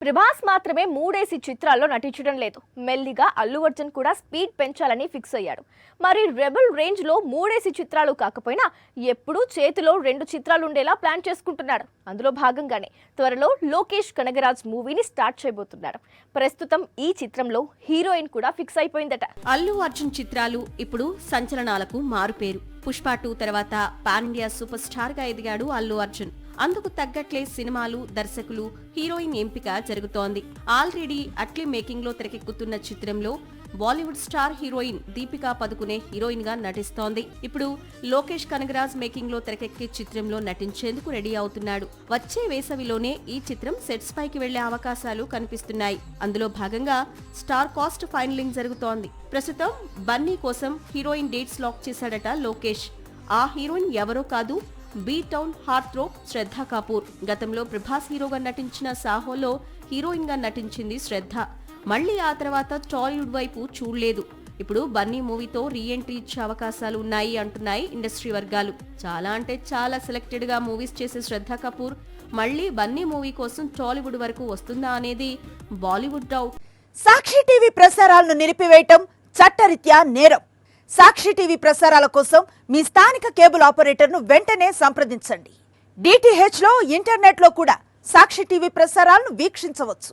ప్రభాస్ మాత్రమే మూడేసి చిత్రాల్లో నటించడం లేదు. మెల్లిగా అల్లు అర్జున్ కూడా స్పీడ్ పెంచాలని ఫిక్స్ అయ్యాడు. మరి రెబల్ రేంజ్ లో మూడేసి చిత్రాలు కాకపోయినా ఎప్పుడూ చేతిలో 2 చిత్రాలు ఉండేలా ప్లాన్ చేసుకుంటున్నాడు. అందులో భాగంగానే త్వరలో లోకేష్ కనగరాజ్ మూవీని స్టార్ట్ చేయబోతున్నాడు. ప్రస్తుతం ఈ చిత్రంలో హీరోయిన్ కూడా ఫిక్స్ అయిపోయిందట. అల్లు అర్జున్ చిత్రాలు ఇప్పుడు సంచలనాలకు మారుపేరు. పుష్ప 2 తర్వాత పాన్ ఇండియా సూపర్ స్టార్ గా ఎదిగాడు అల్లు అర్జున్. అందుకు తగ్గట్లే సినిమాలు, దర్శకులు, హీరోయిన్ ఎంపిక జరుగుతోంది. ఆల్రెడీ అట్లీ మేకింగ్ లో తెరకెక్కుతున్న చిత్రంలో Bollywood star heroine Deepika Padukone heroine గా నటిస్తోంది. ఇప్పుడు లోకేష్ కనగరాజ్ మేకింగ్ లో తెరకెక్కే చిత్రంలో నటించేందుకు రెడీ అవుతున్నాడు. వచ్చే వేసవిలోనే ఈ చిత్రం సెట్స్ పైకి వెళ్లే అవకాశాలు కనిపిస్తున్నాయి. అందులో భాగంగా స్టార్ కాస్ట్ ఫైనలింగ్ జరుగుతోంది. ప్రస్తుతం బన్నీ కోసం హీరోయిన్ డేట్స్ లాక్ చేశాడట లోకేష్. ఆ హీరోయిన్ ఎవరో కాదు, బీ టౌన్ హార్ట్ థ్రోబ్ శ్రద్ధ కపూర్. గతంలో ప్రభాస్ హీరోగా నటించిన సాహోలో హీరోయిన్ గా నటించింది శ్రద్ధ. మళ్లీ ఆ తర్వాత టాలీవుడ్ వైపు చూడలేదు. ఇప్పుడు బన్నీ మూవీతో రీ ఎంట్రీ ఇచ్చే అవకాశాలు ఉన్నాయి అంటున్నాయి ఇండస్ట్రీ వర్గాలు. చాలా అంటే చాలా సెలెక్టెడ్ గా మూవీస్ చేసే శ్రద్ధ కపూర్ మళ్లీ బన్నీ మూవీ కోసం టాలీవుడ్ వరకు వస్తుందా అనేది బాలీవుడ్ డౌట్. సాక్షి టీవీ ప్రసారాలను నిలిపివేయటం చట్టరీత్యా నేరం. సాక్షి టీవీ ప్రసారాల కోసం మీ స్థానిక కేబుల్ ఆపరేటర్ను వెంటనే సంప్రదించండి. డిటిహెచ్ లో, ఇంటర్నెట్ లో కూడా సాక్షి టీవీ ప్రసారాలను వీక్షించవచ్చు.